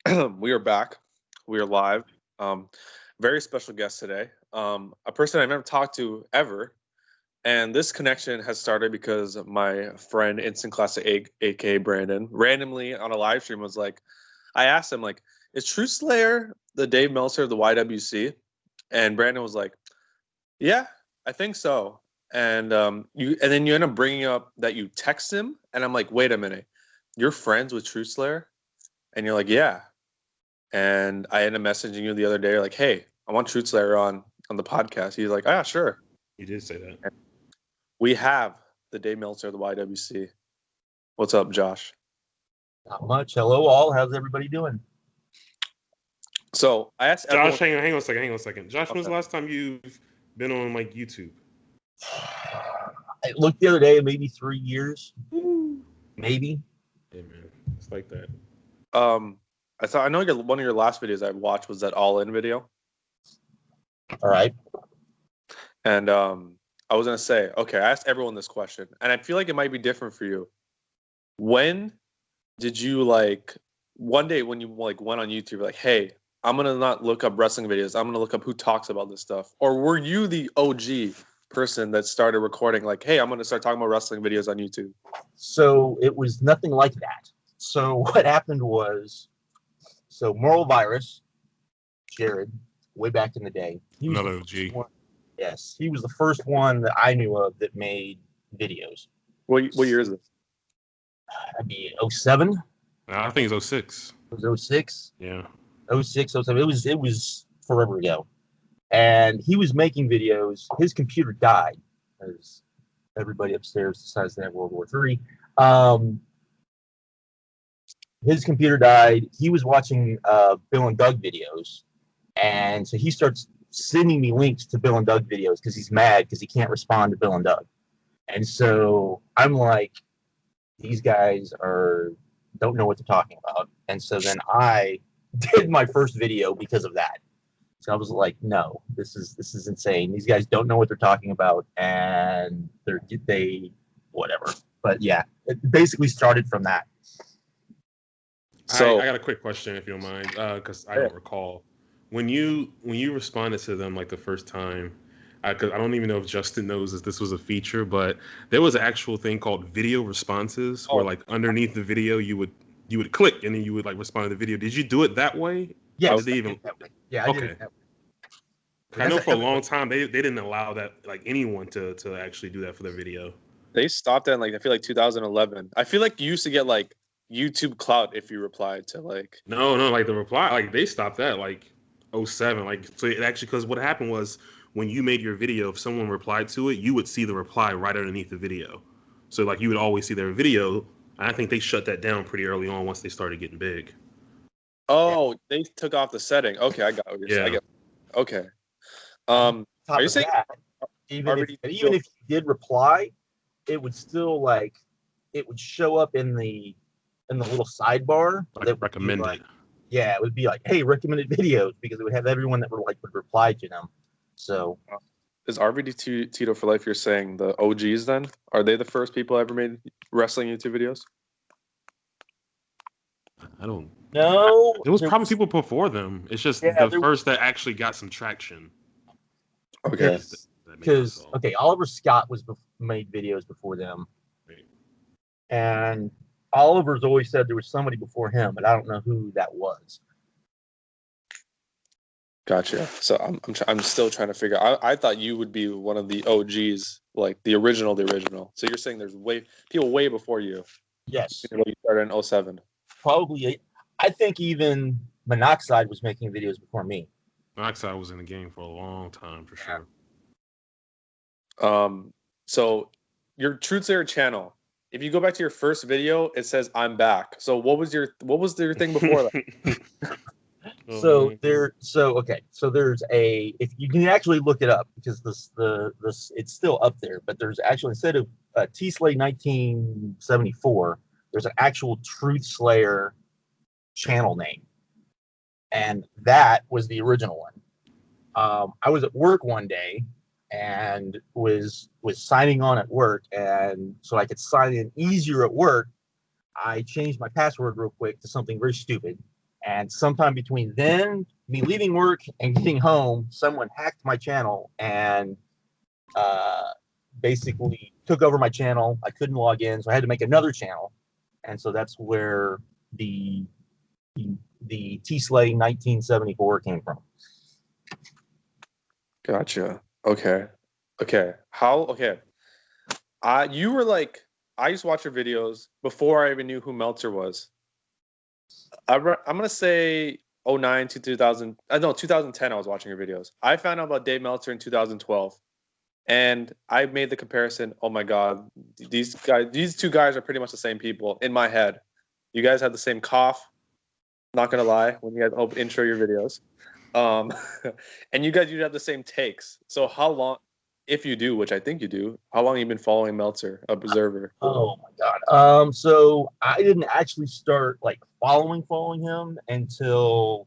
We are back. We are live. Very special guest today. A person I've never talked to ever. And this connection has started because my friend InstantClassic8, aka Brandon, randomly on a live stream was like, I asked him, like, is True Slayer the Dave Meltzer of the YWC? And Brandon was like, yeah, I think so. And then you end up bringing up that you text him, and I'm like, wait a minute, you're friends with True Slayer? And you're like, yeah. And I ended up messaging you the other day, like, hey, I want Truth Slayer on the podcast. He's like, ah, sure. You did say that. And we have the Dave Meltzer of the YWC. What's up, Josh? Not much. Hello, all. How's everybody doing? So I asked Josh, hang on a second. Josh, when's the last time you've been on like YouTube? I looked the other day, maybe 3 years. Maybe. Yeah, man. It's like that. I know one of your last videos I watched was that All In video. All right. And I was gonna say, okay, I asked everyone this question, and I feel like it might be different for you. When did you one day when you went on YouTube, like, hey, I'm gonna not look up wrestling videos, I'm gonna look up who talks about this stuff? Or were you the OG person that started recording, like, hey, I'm gonna start talking about wrestling videos on YouTube? So it was nothing like that. So what happened was, Moral Virus, Jared, way back in the day. He was another OG. Yes, he was the first one that I knew of that made videos. What year is this? That'd be 07. I think it's 06. It was 06? Yeah. 06, 07. It was forever ago. And he was making videos. His computer died, as everybody upstairs decides to have World War III. His computer died. He was watching Bill and Doug videos. And so he starts sending me links to Bill and Doug videos because he's mad because he can't respond to Bill and Doug. And so I'm like, these guys don't know what they're talking about. And so then I did my first video because of that. So I was like, no, this is insane. These guys don't know what they're talking about, and they whatever. But yeah, it basically started from that. So I got a quick question, if you don't mind, because I don't recall when you responded to them like the first time. Because I don't even know if Justin knows that this was a feature, but there was an actual thing called video responses, where like underneath the video you would click and then you would like respond to the video. Did you do it that way? Yeah. Yeah. Okay. I know for a long time they didn't allow that, like, anyone to actually do that for their video. They stopped that in I feel like 2011. I feel like you used to get like YouTube clout if you replied to like. No, like the reply, like they stopped that like 07. Like, so it actually, because what happened was when you made your video, if someone replied to it, you would see the reply right underneath the video. So like you would always see their video. I think they shut that down pretty early on once they started getting big. Oh, yeah. They took off the setting. Okay, I got what you're saying. Okay. Are you saying even if you did reply, it would still it would show up in the little sidebar that recommended. Yeah, it would be like, hey, recommended videos, because it would have everyone that would reply to them. So is RVD Tito for Life, you're saying the OGs then? Are they the first people ever made wrestling YouTube videos? I don't know. It was probably people before them. It's just the first that actually got some traction. Okay. Because Oliver Scott made videos before them. Right. And Oliver's always said there was somebody before him, but I don't know who that was. Gotcha. So I'm still trying to figure out. I thought you would be one of the OGs, like the original. So you're saying there's people way before you. Yes. You started in 07. Probably. I think even Monoxide was making videos before me. Monoxide was in the game for a long time, for sure. So your Truth Slayer channel, if you go back to your first video, it says I'm back. So what was your thing before that? So there's if you can actually look it up, because this it's still up there, but there's actually, instead of T-Slay 1974, there's an actual Truth Slayer channel name, and that was the original one. I was at work one day and was signing on at work, and so I could sign in easier at work, I changed my password real quick to something very stupid, And sometime between then, me leaving work and getting home, someone hacked my channel and basically took over my channel. I couldn't log in, so I had to make another channel. And so that's where the T-Slay 1974 came from. Gotcha. Okay. Okay. You were like, I used to watch your videos before I even knew who Meltzer was. I'm gonna say 09 to 2000. No, 2010. I was watching your videos. I found out about Dave Meltzer in 2012, and I made the comparison. Oh my God, these two guys are pretty much the same people in my head. You guys have the same cough. Not gonna lie, when you guys intro your videos, and you guys usually have the same takes. So how long, if you do, which I think you do, how long have you been following Meltzer, Observer? Oh my God. So I didn't actually start like following him until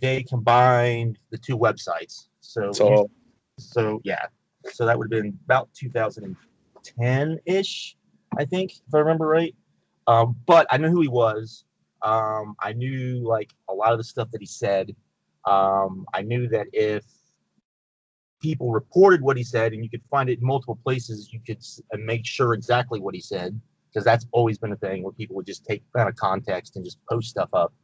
they combined the two websites. So yeah. So that would have been about 2010-ish, I think, if I remember right. But I knew who he was. I knew like a lot of the stuff that he said. I knew that if people reported what he said, and you could find it in multiple places, you could make sure exactly what he said, because that's always been a thing where people would just take out of context and just post stuff up.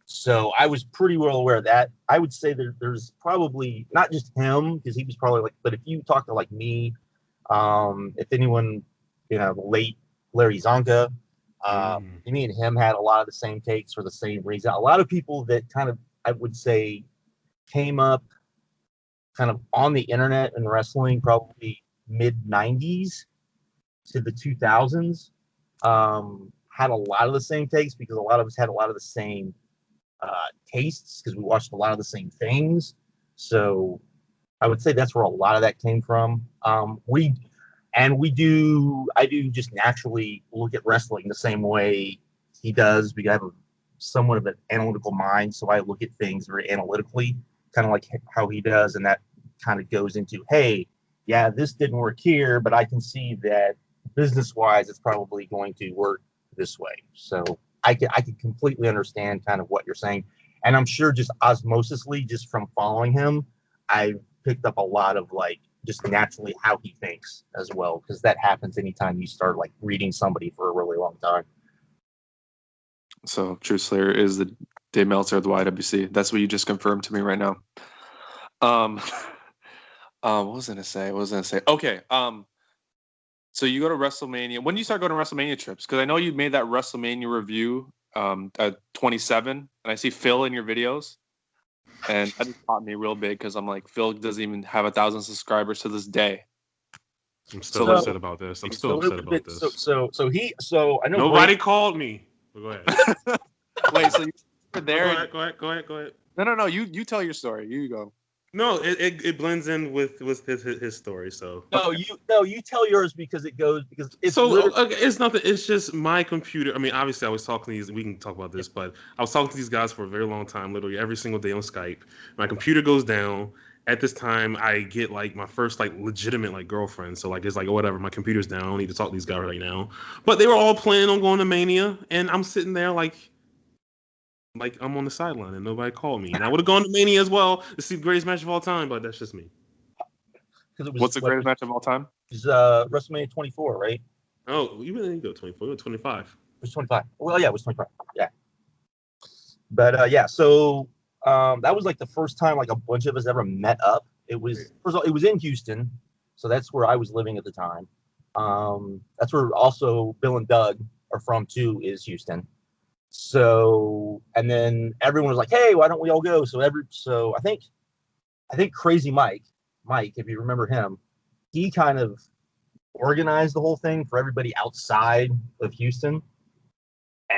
So I was pretty well aware of that. I would say that there's probably not just him, because he was probably like, but if you talk to like me, if anyone, late Larry Zonka, me and him had a lot of the same takes for the same reason. A lot of people that kind of, I would say, came up kind of on the internet and wrestling probably mid 90s to the 2000s, had a lot of the same takes, because a lot of us had a lot of the same tastes, because we watched a lot of the same things. So I would say that's where a lot of that came from. I do just naturally look at wrestling the same way he does. We have somewhat of an analytical mind, so I look at things very analytically, kind of like how he does, and that kind of goes into, hey, yeah, this didn't work here, but I can see that business-wise, it's probably going to work this way. So I can completely understand kind of what you're saying, and I'm sure just osmosisly, just from following him, I've picked up a lot of like just naturally how he thinks as well, because that happens anytime you start like reading somebody for a really long time. So True Slayer is the Dave Meltzer of the YWC. That's what you just confirmed to me right now. What was I gonna say? Okay. So you go to WrestleMania. When do you start going to WrestleMania trips? Because I know you made that WrestleMania review at 27, and I see Phil in your videos, and that just caught me real big, because I'm like, Phil doesn't even have 1,000 subscribers to this day. I'm still upset about this. So I know nobody called me. But go ahead. Wait, so you were there? Go ahead. No. You tell your story. You go. No, it blends in with his story. So you tell yours, because it's so it's nothing. It's just my computer. I mean, obviously, I was talking to these. We can talk about this, but I was talking to these guys for a very long time, literally every single day on Skype. My computer goes down. At this time, I get like my first like legitimate like girlfriend. So like it's like, oh, whatever, my computer's down. I don't need to talk to these guys right now. But they were all planning on going to Mania, and I'm sitting there like I'm on the sideline, and nobody called me. And I would have gone to Mania as well to see the greatest match of all time, but that's just me. What's the greatest match of all time? It's WrestleMania 24, right? Oh, you didn't go 24. You went 25. It was 25. Well, yeah, it was 25. Yeah. But yeah, so that was like the first time like a bunch of us ever met up. It was, first of all, it was in Houston, so that's where I was living at the time. That's where also Bill and Doug are from too, is Houston. So, and then everyone was like, "Hey, why don't we all go?" So I think Crazy Mike, if you remember him, he kind of organized the whole thing for everybody outside of Houston.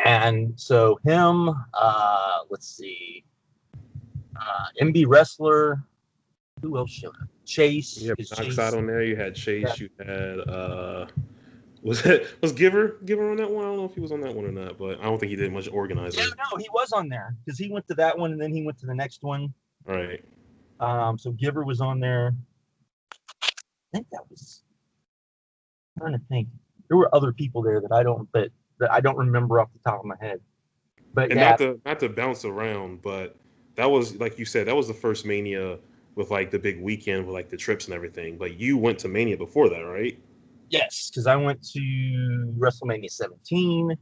And so him, let's see, MB Wrestler, who else showed up? Chase. You had Oxide on there. You had Chase. Yeah. You had was Giver on that one? I don't know if he was on that one or not, but I don't think he did much organizing. Yeah, no, he was on there, because he went to that one and then he went to the next one. Right. So Giver was on there. I think that was, I'm trying to think. There were other people there that I don't, but that I don't remember off the top of my head. But And yeah, not to bounce around, but that was like you said, that was the first Mania with like the big weekend with like the trips and everything. But you went to Mania before that, right? yes, because I went to WrestleMania 17,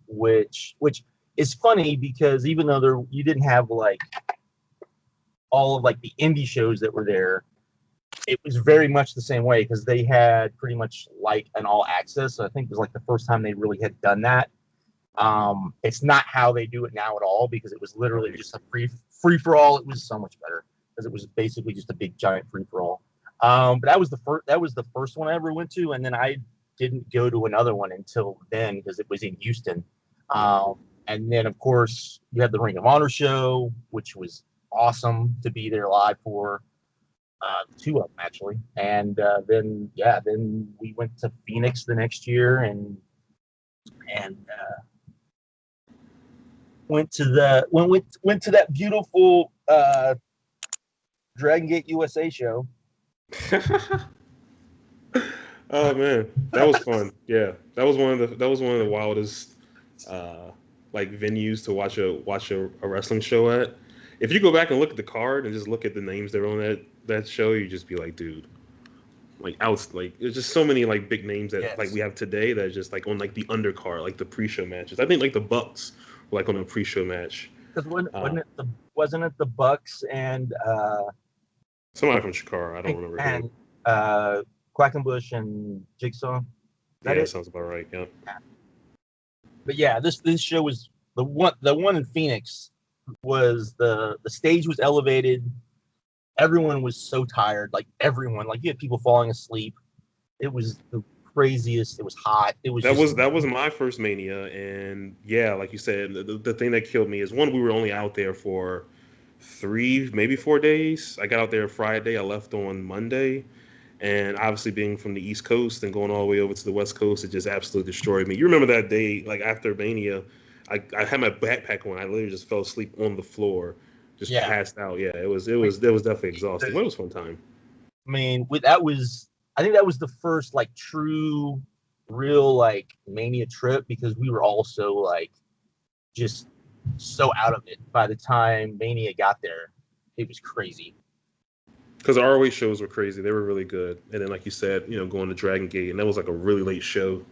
which is funny because even though you didn't have like all of like the indie shows that were there, it was very much the same way because they had pretty much like an all access. So I think it was like the first time they really had done that. It's not how they do it now at all because it was literally just a free for all. It was so much better because it was basically just a big giant free for all. But that was the first one I ever went to, and then I didn't go to another one until then because it was in Houston. And then of course you had the Ring of Honor show, which was awesome to be there live for. Two of them actually, and then we went to Phoenix the next year and went to that beautiful Dragon Gate USA show. Oh man, that was fun. Yeah, that was one of the wildest like venues to watch a wrestling show at. If you go back and look at the card and just look at the names that are on that show, you just be like, dude, there's just so many like big names that like we have today that are just like on like the undercard, like the pre-show matches. I think like the Bucks were like on a pre-show match. Because wasn't it the Bucks and somebody from Chicago? I don't remember. And Quackenbush and Jigsaw. That sounds about right. Yeah. But yeah, this show was the one in Phoenix was the stage was elevated. Everyone was so tired, like everyone, like you had people falling asleep. It was the craziest. It was hot. It was that was my first Mania, and yeah, like you said, the thing that killed me is one, we were only out there for 3, maybe 4 days. I got out there Friday. I left on Monday. And obviously being from the East Coast and going all the way over to the West Coast, it just absolutely destroyed me. You remember that day, like after Mania, I had my backpack on. I literally just fell asleep on the floor, just passed out. Yeah, it was definitely exhausting. But it was a fun time. I mean, I think that was the first like true, real like Mania trip because we were also like just so out of it by the time Mania got there. It was crazy. Because the ROH shows were crazy. They were really good. And then, like you said, going to Dragon Gate, and that was like a really late show.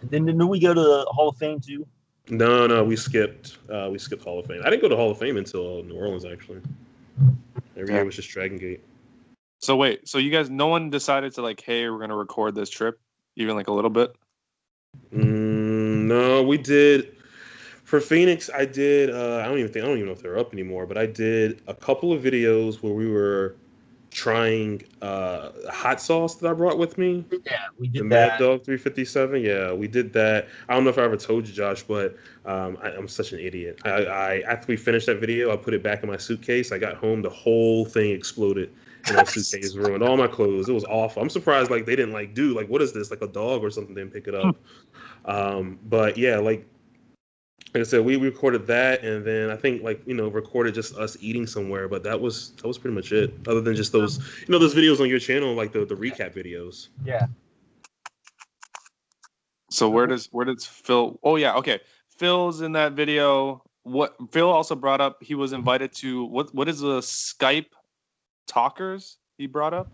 And then didn't we go to the Hall of Fame too? No, we skipped. We skipped Hall of Fame. I didn't go to Hall of Fame until New Orleans, actually. Every year was just Dragon Gate. So wait, so you guys, no one decided to like, hey, we're gonna record this trip, even like a little bit? No, we did. For Phoenix, I did. I don't even know if they're up anymore. But I did a couple of videos where we were trying hot sauce that I brought with me. Yeah, we did the that. Mad Dog 357. Yeah, we did that. I don't know if I ever told you, Josh, but I'm such an idiot. I after we finished that video, I put it back in my suitcase. I got home, the whole thing exploded in my suitcase, ruined all my clothes. It was awful. I'm surprised like they didn't like do like what is this, like a dog or something didn't pick it up. But yeah, like I said, we recorded that, and then I think recorded just us eating somewhere. But that was pretty much it. Other than just those those videos on your channel, like the recap videos. Yeah. So where does Phil? Oh yeah, okay. Phil's in that video. What Phil also brought up, he was invited to what is the Skype talkers he brought up?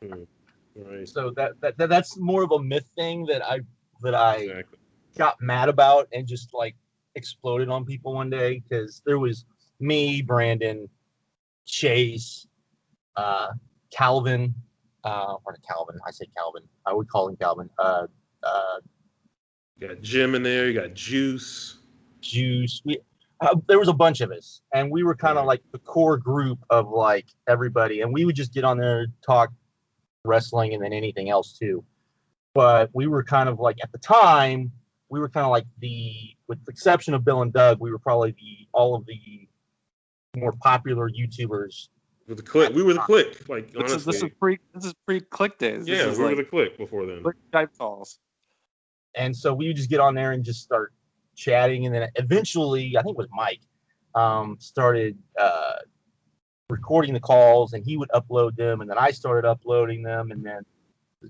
Right. So that's more of a myth thing that I Exactly. got mad about and just like exploded on people one day because there was me, Brandon, Chase, Calvin, or Calvin. I say Calvin. I would call him Calvin. You got Jim in there. You got Juice. There was a bunch of us, and we were kind of like the core group of like everybody, and we would just get on there, talk wrestling, and then anything else too. But we were kind of like at the time, we were kind of like with the exception of Bill and Doug, we were probably all of the more popular YouTubers. With the click, we were the click. Like honestly, this is pre click days. Yeah, this is we were the click before then. Click Skype calls. And so we would just get on there and just start chatting, and then eventually, I think it was Mike, started recording the calls, and he would upload them, and then I started uploading them, and then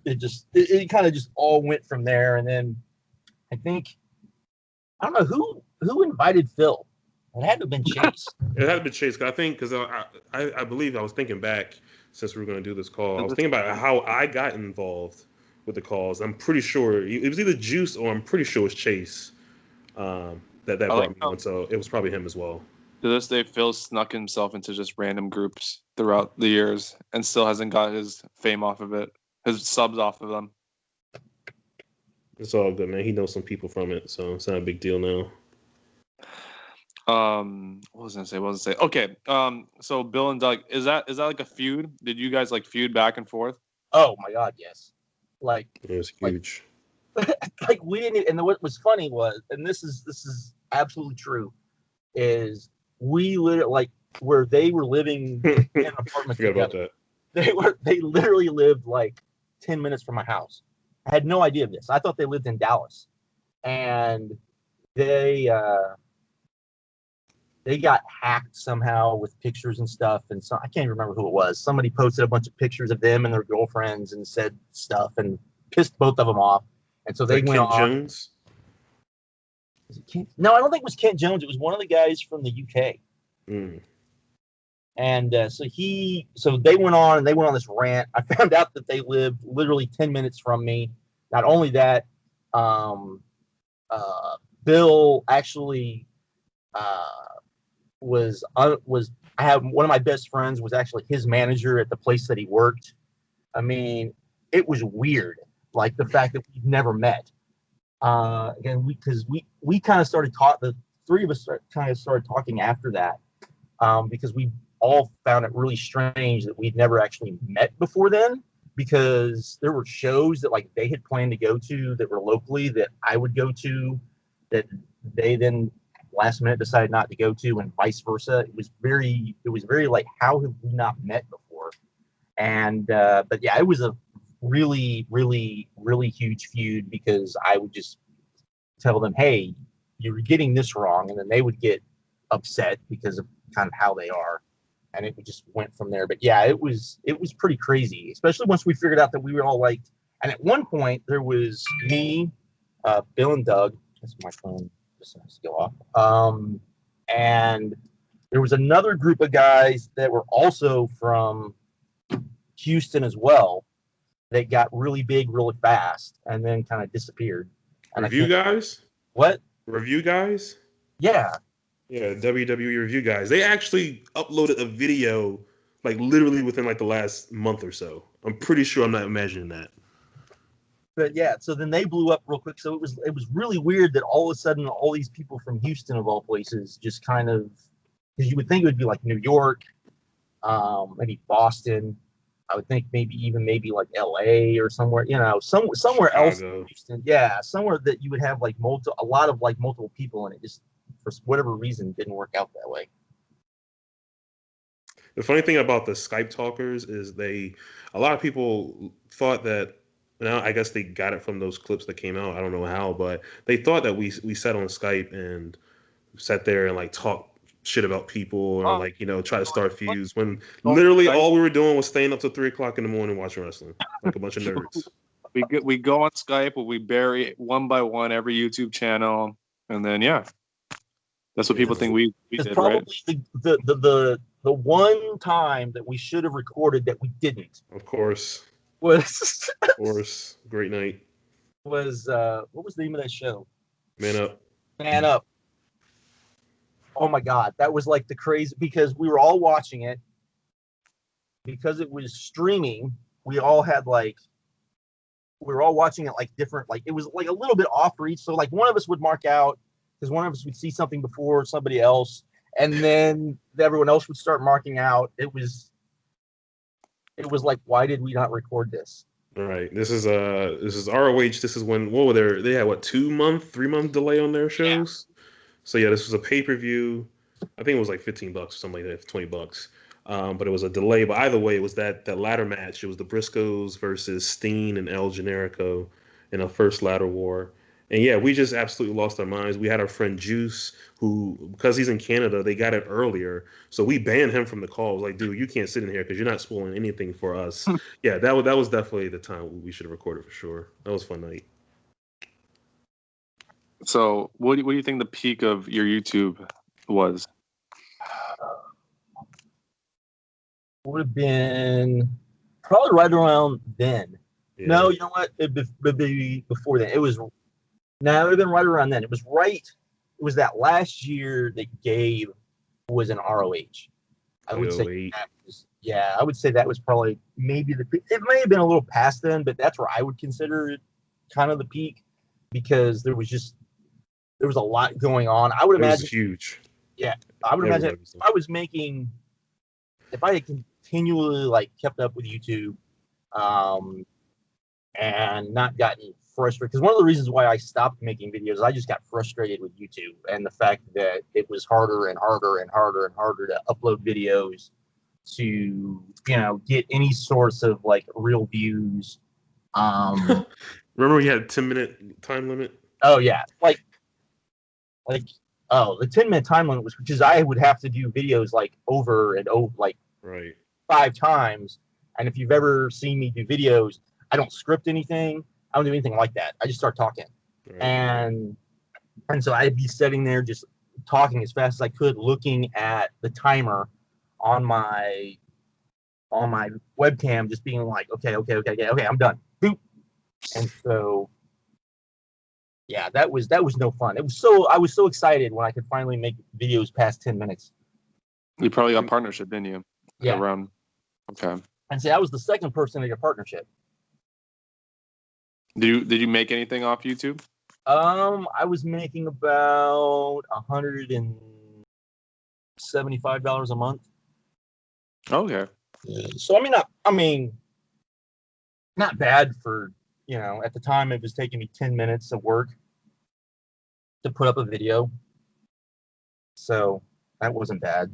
it kind of just all went from there. And then I don't know who invited Phil. It had to have been Chase. It had to be Chase. I think because I believe I was thinking back since we were going to do this call. I was thinking about how I got involved with the calls. I'm pretty sure it was either Juice or I'm pretty sure it was Chase that brought me on. So it was probably him as well. To this day, Phil snuck himself into just random groups throughout the years and still hasn't got his fame off of it, his subs off of them. It's all good, man. He knows some people from it, so it's not a big deal now. What was I gonna say? Okay. So Bill and Doug, is that like a feud? Did you guys like feud back and forth? Oh my God, yes. Like it was huge. Like we didn't. And what was funny was, and this is absolutely true, is we literally like where they were living in an apartment together. They literally lived like 10 minutes from my house. I had no idea of this. I thought they lived in Dallas, and they got hacked somehow with pictures and stuff. And so I can't even remember who it was. Somebody posted a bunch of pictures of them and their girlfriends and said stuff and pissed both of them off. And so they went on. Jones? Is it Kent? No, I don't think it was Kent Jones. It was one of the guys from the UK. Mm. And so they went on and they went on this rant. I found out that they lived literally 10 minutes from me. Not only that, Bill actually was I have one of my best friends was actually his manager at the place that he worked. I mean, it was weird, like the fact that we've never met. Again, because we kind of started the three of us kind of started talking after that, because we all found it really strange that we'd never actually met before then, because there were shows that like they had planned to go to that were locally that I would go to that they then last minute decided not to go to, and vice versa. It was very like, how have we not met before? And but yeah, it was a really, really, really huge feud, because I would just tell them, hey, you're getting this wrong, and then they would get upset because of kind of how they are, and it just went from there. But yeah, it was pretty crazy, especially once we figured out that we were all like, and at one point there was me, Bill and Doug. That's my phone. Just has to go off. And there was another group of guys that were also from Houston as well. They got really big really fast and then kind of disappeared. And Review guys? What? Review guys? Yeah. Yeah, WWE review guys. They actually uploaded a video like literally within like the last month or so. I'm pretty sure I'm not imagining that. But yeah, so then they blew up real quick. So it was really weird that all of a sudden all these people from Houston of all places just kind of, because you would think it would be like New York, maybe Boston. I would think maybe like LA or somewhere, somewhere Chicago. else in Houston. Yeah, somewhere that you would have like a lot of like multiple people, and it just for whatever reason didn't work out that way. The funny thing about the Skype talkers is a lot of people thought that. Now, I guess they got it from those clips that came out. I don't know how, but they thought that we sat on Skype and sat there and like talk shit about people or like, try to start feuds, when literally all we were doing was staying up till 3:00 in the morning watching wrestling like a bunch of nerds. We go on Skype, but we bury one by one every YouTube channel, and then that's what people think we did, probably right? The one time that we should have recorded that we didn't. Of course. Was of course, great night. Was what was the name of that show? Man Up. Man Up. Oh my God, that was like the crazy, because we were all watching it because it was streaming. We were all watching it like different, like it was like a little bit off for each. So like one of us would mark out because one of us would see something before somebody else, and then everyone else would start marking out. It was like, why did we not record this? All right. This is ROH. This is when they had 3-month delay on their shows. Yeah. So yeah, this was a pay-per-view. I think it was like $15 or something like that, $20. But it was a delay. But either way, it was that ladder match. It was the Briscoes versus Steen and El Generico in a first ladder war. And yeah, we just absolutely lost our minds. We had our friend Juice, who, because he's in Canada, they got it earlier. So we banned him from the call. It was like, dude, you can't sit in here because you're not spoiling anything for us. Yeah, that was definitely the time we should have recorded for sure. That was a fun night. So, what do you think the peak of your YouTube was? Would have been probably right around then. Yeah. No, you know what? It'd be before then. It would have been right around then. It was that last year that Gabe was in ROH. I would say I would say that was probably maybe it may have been a little past then, but that's where I would consider it kind of the peak, because there was a lot going on. I would imagine it was huge. Yeah, I would imagine if I had continually like kept up with YouTube, and not gotten frustrated, because one of the reasons why I stopped making videos, I just got frustrated with YouTube and the fact that it was harder and harder and harder and harder to upload videos to get any source of like real views. Remember we had a 10-minute time limit? Oh yeah, the 10-minute time limit was because I would have to do videos like over and over, like right 5 times. And if you've ever seen me do videos, I don't script anything. I don't do anything like that. I just start talking. Right. And so I'd be sitting there just talking as fast as I could, looking at the timer on my webcam, just being like, okay, I'm done. Boop. And so yeah, that was no fun. I was so excited when I could finally make videos past 10 minutes. You probably got partnership, didn't you? Yeah. Okay. And see, I was the second person to get partnership. Did you make anything off YouTube? I was making about $175 a month. Okay. So not bad for, at the time it was taking me 10 minutes of work to put up a video. So that wasn't bad.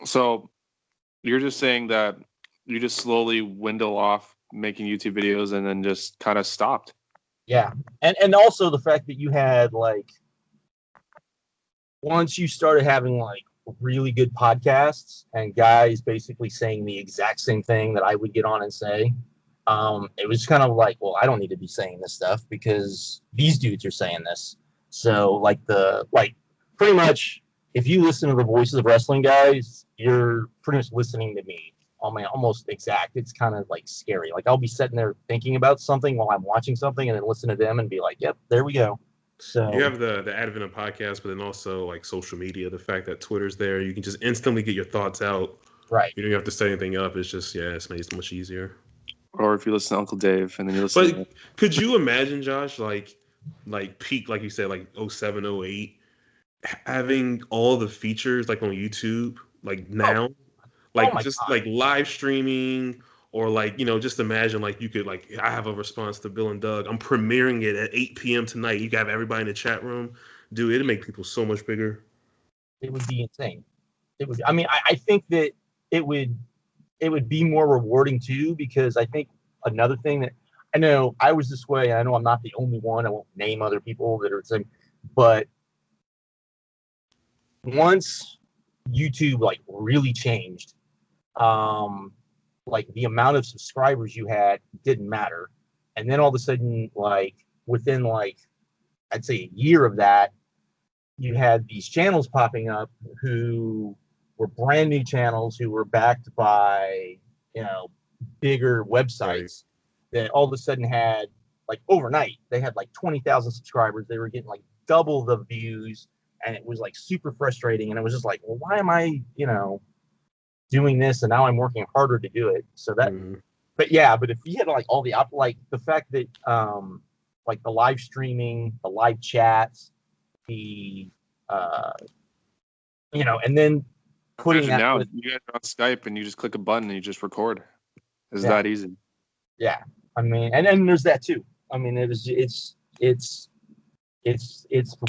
So you're just saying that you just slowly dwindle off making YouTube videos and then just kind of stopped. Yeah. And also the fact that you had like, once you started having like really good podcasts and guys basically saying the exact same thing that I would get on and say, it was kind of like, well, I don't need to be saying this stuff because these dudes are saying this. So pretty much if you listen to the Voices of Wrestling guys, you're pretty much listening to me. Almost exact. It's kind of like scary. Like I'll be sitting there thinking about something while I'm watching something and then listen to them and be like, yep, there we go. So you have the advent of podcasts, but then also like social media, the fact that Twitter's there, you can just instantly get your thoughts out. Right. You don't have to set anything up. It's just, it's made it much easier. Or if you listen to Uncle Dave and then you listen But could you imagine, Josh, like peak, like you said, like 07, 08, having all the features like on YouTube, like now? Like live streaming, or like, just imagine like you could like, I have a response to Bill and Doug. I'm premiering it at 8 p.m. tonight. You can have everybody in the chat room. Dude, it'd make people so much bigger. It would be insane. It would. I mean, I think that it would be more rewarding too, because I think another thing that I know I was this way. I know I'm not the only one. I won't name other people that are the same, but once YouTube like really changed, like the amount of subscribers you had didn't matter. And then all of a sudden, like within like, I'd say a year of that, you had these channels popping up who were brand new channels who were backed by, bigger websites that all of a sudden had like overnight, they had like 20,000 subscribers. They were getting like double the views, and it was like super frustrating. And it was just like, well, why am I, doing this, and now I'm working harder to do it. So that, but if you had like all the like the fact that like the live streaming, the live chats, the and then putting that now you guys are on Skype and you just click a button and you just record. It's that easy. Yeah, I mean, and then there's that too. I mean, it's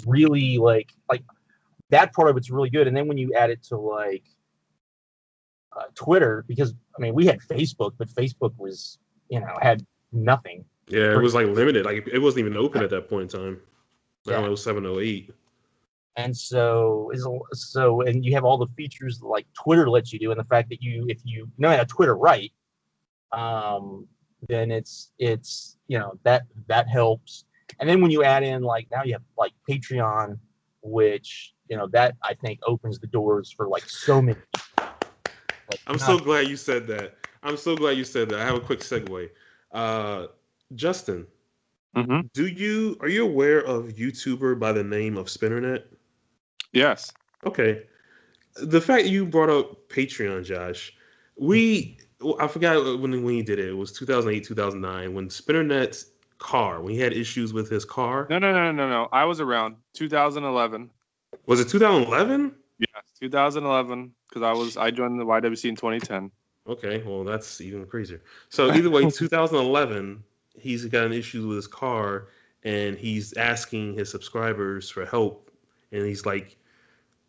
really like that part of it's really good. And then when you add it to like Twitter, because I mean we had Facebook, but Facebook was had nothing. Yeah, it was like limited. Like it wasn't even open at that point in time. Now Yeah. it was 708. And so and you have all the features like Twitter lets you do, and the fact that if you know how to Twitter right, then it's that helps. And then when you add in like now you have like Patreon, which that I think opens the doors for like so many. Like, I'm so glad you said that. I'm so glad you said that. I have a quick segue. Justin, are you aware of YouTuber by the name of Spinnernet? Yes. Okay. The fact you brought up Patreon, Josh, I forgot when you did it. It was 2008, 2009 when Spinnernet's car, when he had issues with his car. No. I was around 2011. Was it 2011? Yes, 2011 because I joined the YWC in 2010. Okay, well that's even crazier. So either way, 2011, he's got an issue with his car, and he's asking his subscribers for help, and he's like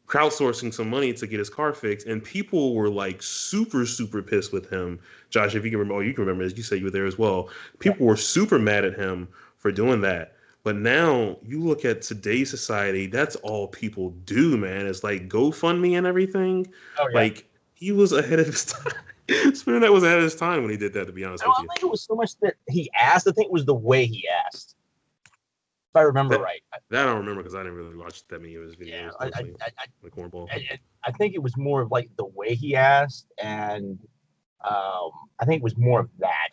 crowdsourcing some money to get his car fixed, and people were like super pissed with him. Josh, if you can remember, you can remember, as you said you were there as well. People were super mad at him for doing that. But now you look at today's society, that's all people do, man. It's like GoFundMe and everything. Oh, yeah. Like he was ahead of his time. Spinnernet was ahead of his time when he did that, to be honest with you. I don't think it was so much that he asked. I think it was the way he asked. If I remember right. That I don't remember because I didn't really watch that many of his videos. Yeah, like cornball. I think it was more of like the way he asked, and I think it was more of that.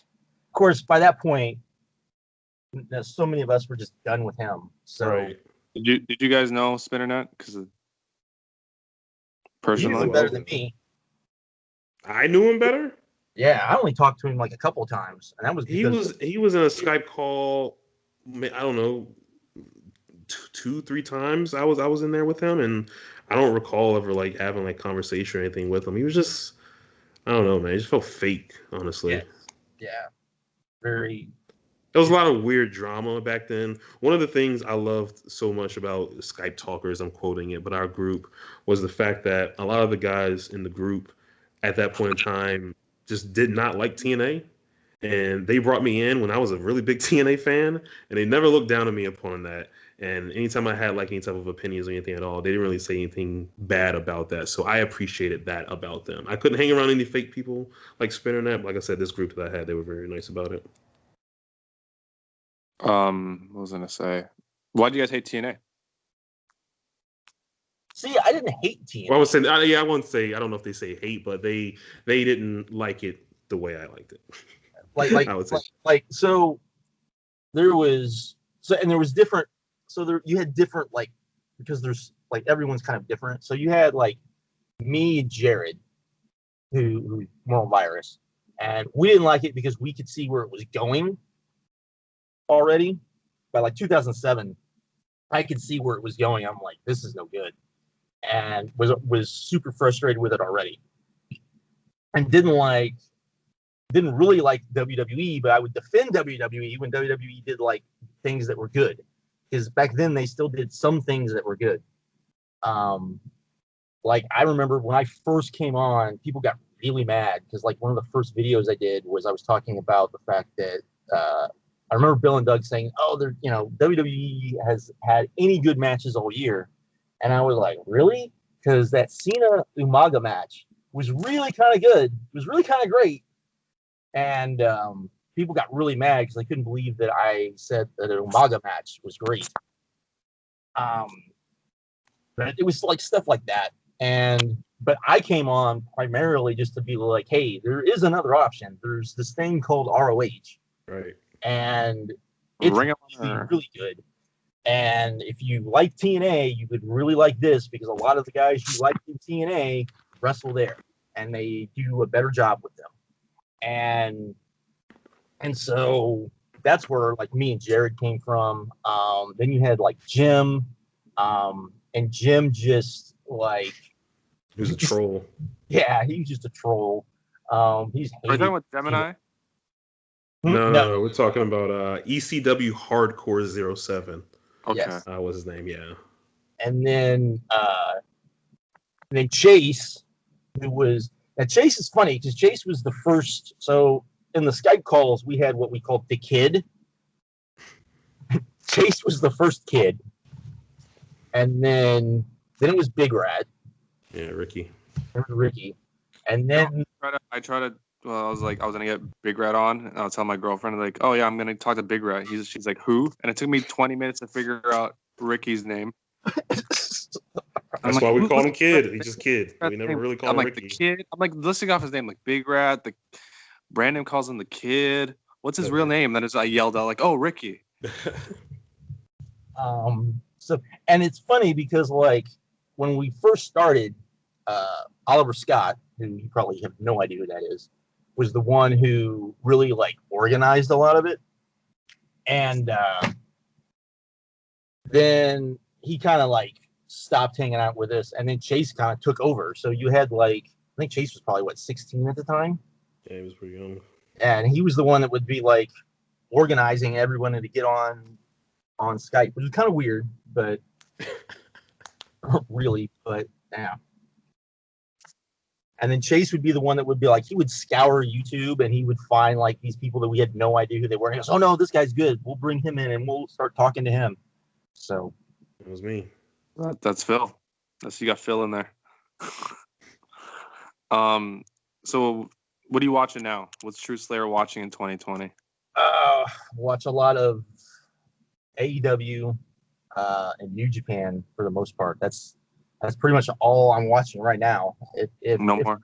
Of course, by that point, so many of us were just done with him. So, right. Did you guys know Spinnernet? Because personally, he knew better than me. I knew him better. Yeah, I only talked to him like a couple of times, and that was because he was in a Skype call. I don't know, 2-3 times. I was in there with him, and I don't recall ever like having like conversation or anything with him. He was just, I don't know, man. It just felt fake, honestly. Yeah. Very. There was a lot of weird drama back then. One of the things I loved so much about Skype Talkers, I'm quoting it, but our group, was the fact that a lot of the guys in the group at that point in time just did not like TNA. And they brought me in when I was a really big TNA fan, and they never looked down on me upon that. And anytime I had like any type of opinions or anything at all, they didn't really say anything bad about that. So I appreciated that about them. I couldn't hang around any fake people like Spinnernet, but like I said, this group that I had, they were very nice about it. what was I gonna say? Why do you guys hate TNA? See, I didn't hate TNA. Well, I was saying, I wouldn't say, I don't know if they say hate, but they didn't like it the way I liked it. Like I would say. So there was different. So you had different because there's like everyone's kind of different. So you had like me and Jared, who Moral Virus, and we didn't like it because we could see where it was going already. By like 2007, I could see where it was going. I'm like, this is no good, and was super frustrated with it already, and didn't really like WWE, but I would defend WWE when WWE did like things that were good, because back then they still did some things that were good. Like I remember when I first came on, people got really mad because like one of the first videos I did was I was talking about the fact that I remember Bill and Doug saying, "Oh, WWE has had any good matches all year," and I was like, "Really?" Because that Cena Umaga match was really kind of good. It was really kind of great. And people got really mad because they couldn't believe that I said that an Umaga match was great. But it was like stuff like that. But I came on primarily just to be like, hey, there is another option. There's this thing called ROH. Right. And it's really good. And if you like TNA, you would really like this because a lot of the guys who like TNA wrestle there. And they do a better job with them. And so that's where like me and Jared came from. Then you had like Jim, and Jim just like he was a troll. Yeah, he was just a troll. He's Are you talking about Gemini? No, we're talking about ECW Hardcore 07. Okay, yes. Was his name? Yeah. And then Chase, Chase is funny because Chase was the first. So in the Skype calls, we had what we called the Kid, Chase was the first kid, and then it was Big Rat. Yeah, Ricky. Ricky, and then I try to. Well, I was gonna get Big Rat on, and I'll tell my girlfriend like, "Oh yeah, I'm gonna talk to Big Rat." She's like, "Who?" And it took me 20 minutes to figure out Ricky's name. That's why we call him Kid. He's just Kid. We never really called him like Ricky. the Kid. I'm like listing off his name like Big Rat. Brandon calls him the Kid. What's his real name? I yelled out like, "Oh, Ricky." So, and it's funny because like when we first started, Oliver Scott, who you probably have no idea who that is, was the one who really like organized a lot of it. And then he kind of like stopped hanging out with us, and then Chase kind of took over. So you had like, I think Chase was probably 16 at the time. Yeah, he was pretty young. And he was the one that would be like organizing everyone to get on Skype, which is kind of weird, but really, but yeah. And then Chase would be the one that would be like, he would scour YouTube and he would find like these people that we had no idea who they were. And he goes, "Oh no, this guy's good. We'll bring him in and we'll start talking to him." So it was me. That's Phil. You got Phil in there. So what are you watching now? What's True Slayer watching in 2020? Watch a lot of AEW and New Japan for the most part. That's pretty much all I'm watching right now. No more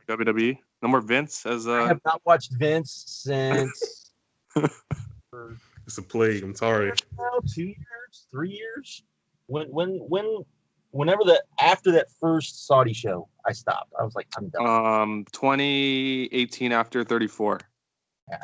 WWE, no more Vince. I have not watched Vince since. It's a plague. I'm sorry. 2 years, 3 years. Whenever after that first Saudi show, I stopped. I was like, I'm done. 2018 after 34. Yeah,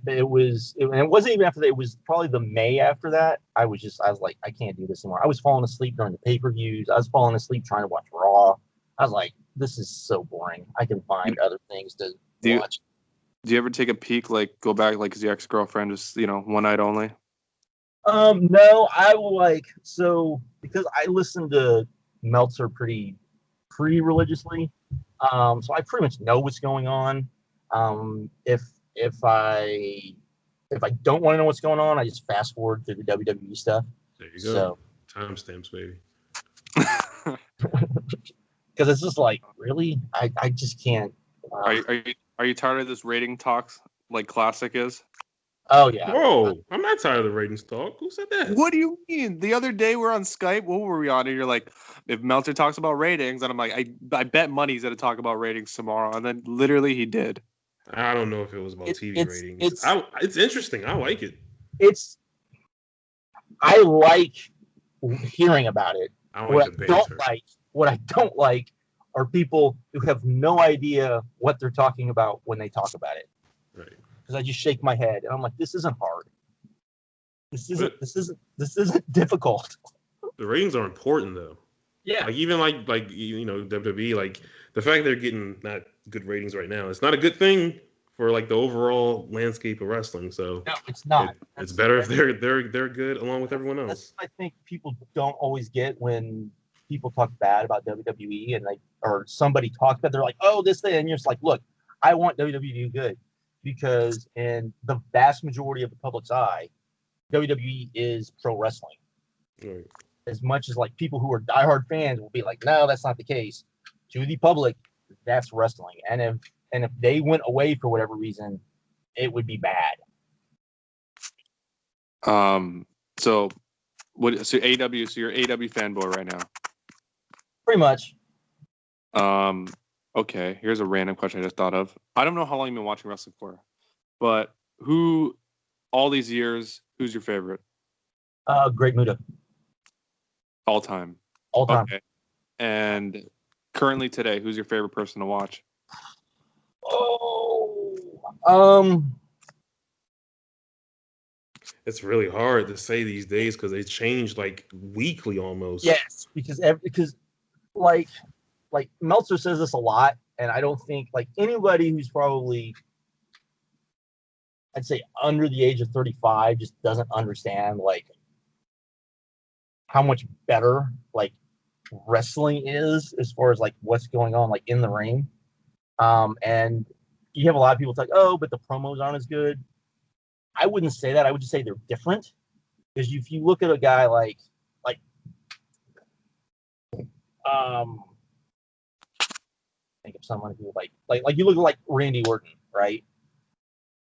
it wasn't even after that. It was probably the May after that. I was like, I can't do this anymore. I was falling asleep during the pay-per-views. I was falling asleep trying to watch Raw. I was like, this is so boring. I can find other things to watch. Do you ever take a peek, like go back, like, is your ex-girlfriend just, one night only? No, I will because I listen to Meltzer pretty religiously. So I pretty much know what's going on. If I don't want to know what's going on, I just fast forward through the WWE stuff. There you go. So, timestamps, baby. Because it's just like, really, I just can't. Are you tired of this rating talks like Classic is? Oh yeah. Whoa, I'm not tired of the ratings talk. Who said that? What do you mean? The other day we're on Skype. What were we on? And you're like, if Meltzer talks about ratings, and I'm like, I bet money he's gonna talk about ratings tomorrow, and then literally he did. I don't know if it was about TV ratings. It's interesting. I like it. I like hearing about it. What I don't like are people who have no idea what they're talking about when they talk about it. Right. Because I just shake my head and I'm like, this isn't hard. This isn't difficult. The ratings are important though. Yeah. Like even like WWE, like the fact they're getting not good ratings right now, it's not a good thing for like the overall landscape of wrestling. So no, it's not. It's better if they're good along with everyone else. I think people don't always get when people talk bad about WWE and or somebody talks about, they're like, oh, this thing, and you're just like, look, I want WWE to do good, because in the vast majority of the public's eye, WWE is pro wrestling. Right. As much as like people who are diehard fans will be like, no, that's not the case. To the public, that's wrestling. And if they went away for whatever reason, it would be bad. So AEW, so you're AEW fanboy right now. Pretty much. Okay, here's a random question I just thought of. I don't know how long you've been watching wrestling for, but all these years, who's your favorite? Great Muta. All time. All time. Okay. And currently today, who's your favorite person to watch? It's really hard to say these days because they change like weekly almost. Yes, because like Meltzer says this a lot, and I don't think like anybody who's probably, I'd say, under the age of 35 just doesn't understand like how much better like wrestling is as far as like what's going on like in the ring. And you have a lot of people talk, oh, but the promos aren't as good. I wouldn't say that. I would just say they're different. Because if you look at a guy like think of someone who like you look at like Randy Orton, right?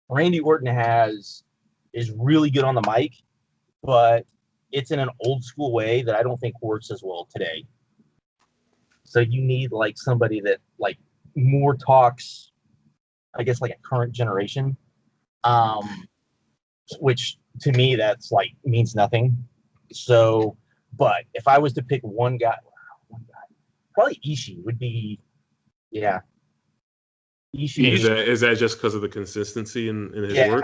Randy Orton is really good on the mic, but it's in an old school way that I don't think works as well today. So you need like somebody that like more talks, I guess, like a current generation, which to me that's like means nothing. So, but if I was to pick one guy, probably Ishii would be, yeah. Ishii Is that just because of the consistency in his work?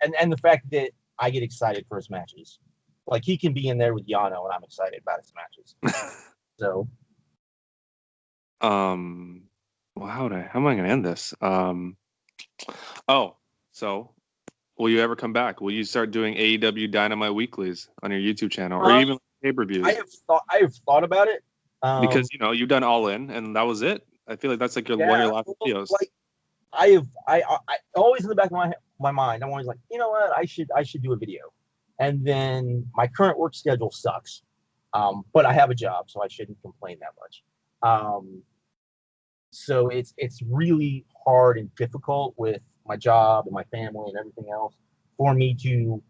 And the fact that I get excited for his matches. Like he can be in there with Yano, and I'm excited about his matches. So, well, how am I gonna end this? So will you ever come back? Will you start doing AEW Dynamite weeklies on your YouTube channel, or even pay-per-views? I have thought about it because you've done All In, and that was it. I feel like that's like one of your last videos. Like I always in the back of my mind, I'm always like, you know what, I should do a video. And then my current work schedule sucks, but I have a job, so I shouldn't complain that much. So it's really hard and difficult with my job and my family and everything else for me to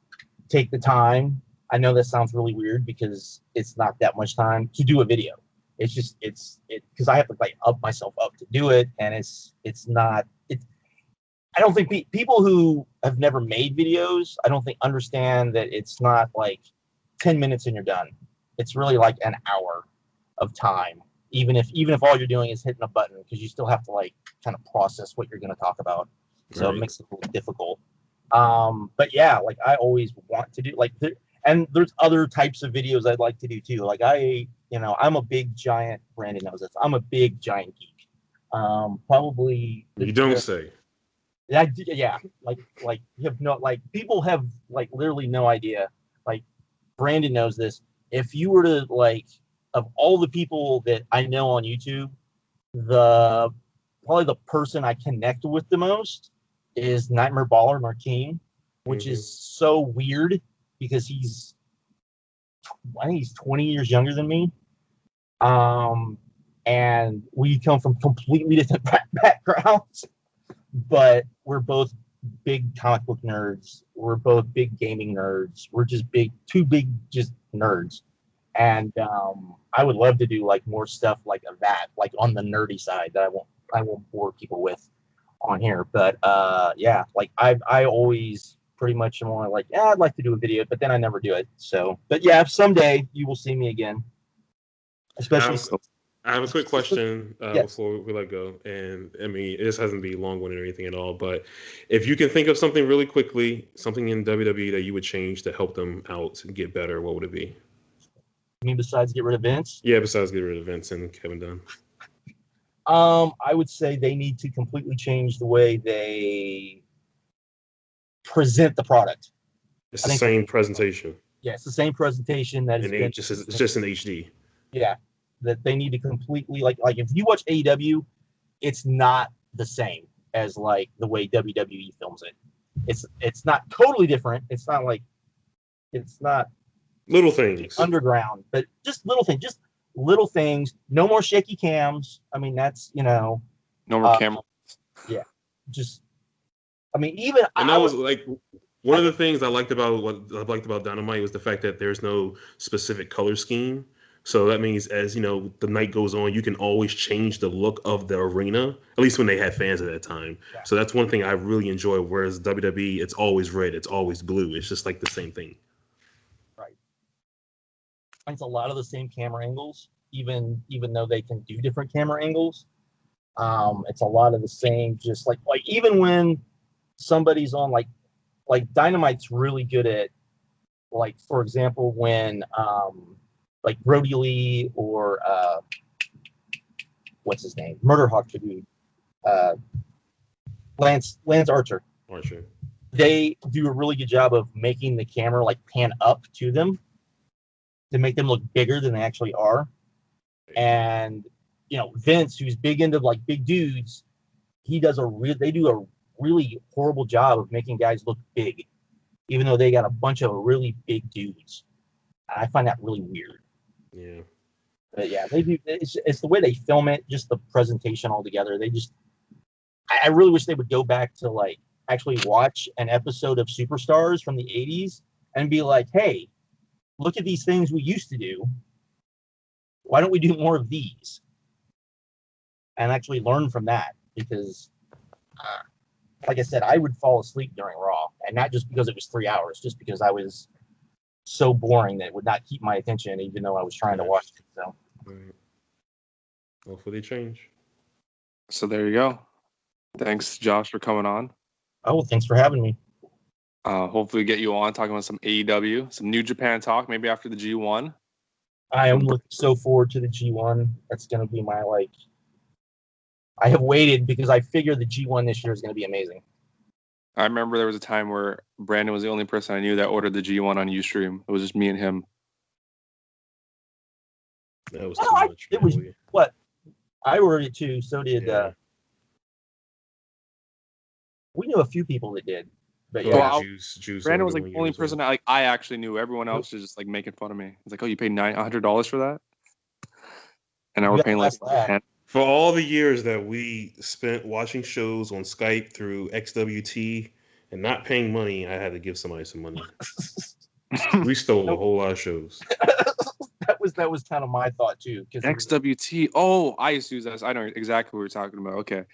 take the time. I know that sounds really weird because it's not that much time to do a video. It's just because I have to like up myself up to do it, and I don't think people who have never made videos, I don't think understand that it's not like 10 minutes and you're done. It's really like an hour of time, even if all you're doing is hitting a button, because you still have to like kind of process what you're going to talk about. So It makes it a little difficult. But yeah, like I always want to do and there's other types of videos I'd like to do too. Like I'm a big giant, Brandon knows this, I'm a big giant geek. Probably you don't say. Yeah, like you have no, like people have like literally no idea. Like Brandon knows this. If you were to like, of all the people that I know on YouTube, probably the person I connect with the most is Nightmare Baller Marquine, which is so weird because I think he's 20 years younger than me. And we come from completely different backgrounds. But we're both big comic book nerds. We're both big gaming nerds. We're just two big just nerds. And I would love to do like more stuff like that, like on the nerdy side that I won't bore people with on here. But yeah, like I always pretty much am only like, yeah, I'd like to do a video, but then I never do it. So, but yeah, someday you will see me again. Especially. I have a quick question before we let go, and I mean, this hasn't been long-winded or anything at all, but if you can think of something really quickly, something in WWE that you would change to help them out and get better, what would it be? You mean besides get rid of Vince? Yeah, besides get rid of Vince and Kevin Dunn. I would say they need to completely change the way they present the product. It's the same presentation. Yeah, it's the same presentation that it's just in HD. Yeah. That they need to completely like if you watch AEW, it's not the same as like the way WWE films it. It's not totally different. It's not little things underground, but just little things. No more shaky cams. I mean, that's no more camera. Yeah, just I mean, even and that was like one of the things I liked about Dynamite was the fact that there's no specific color scheme. So that means as, the night goes on, you can always change the look of the arena, at least when they had fans at that time. Yeah. So that's one thing I really enjoy, whereas WWE, it's always red, it's always blue. It's just like the same thing. Right. It's a lot of the same camera angles, even though they can do different camera angles. It's a lot of the same, just like even when somebody's on like Dynamite's really good at, like, for example, when like Brody Lee or what's his name? Murder Hawk dude. Lance Archer. They do a really good job of making the camera like pan up to them to make them look bigger than they actually are. And Vince, who's big into like big dudes, they do a really horrible job of making guys look big. even though they got a bunch of really big dudes. I find that really weird. Yeah. But yeah, they do. It's the way they film it, just the presentation altogether. They just, I really wish they would go back to like actually watch an episode of Superstars from the 80s and be like, hey, look at these things we used to do. Why don't we do more of these? And actually learn from that, because like I said, I would fall asleep during Raw, and not just because it was 3 hours, just because I was so boring that it would not keep my attention, even though I was trying to watch it. So, Right. Hopefully, change. So there you go. Thanks, Josh, for coming on. oh, well, thanks for having me. Hopefully, get you on talking about some AEW, some New Japan talk, maybe after the G1. I am looking so forward to the G1. That's going to be my like. I have waited because I figure the G1 this year is going to be amazing. I remember there was a time where Brandon was the only person I knew that ordered the G1 on Ustream. It was just me and him. That was too much. It was what I ordered it too. So did Yeah. we knew a few people that did, but Oh, yeah. yeah, Juice Brandon was ordered like one the only year as well. person I actually knew. Everyone else was just like making fun of me. It's like, oh, you paid $900 for that, and now You we're got paying like less of that. 10. For all the years that we spent watching shows on Skype through XWT and not paying money, I had to give somebody some money. We stole a whole lot of shows. that was kind of my thought too. Because XWT. Oh, I used to use that. I know exactly what we're talking about. Okay.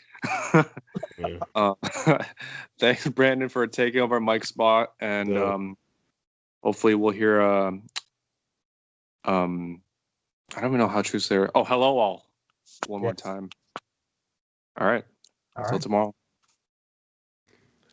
Yeah. Thanks, Brandon, for taking over Mike's spot, and hopefully we'll hear. I don't even know how true there. Oh, hello all, one more time. All right. Until tomorrow.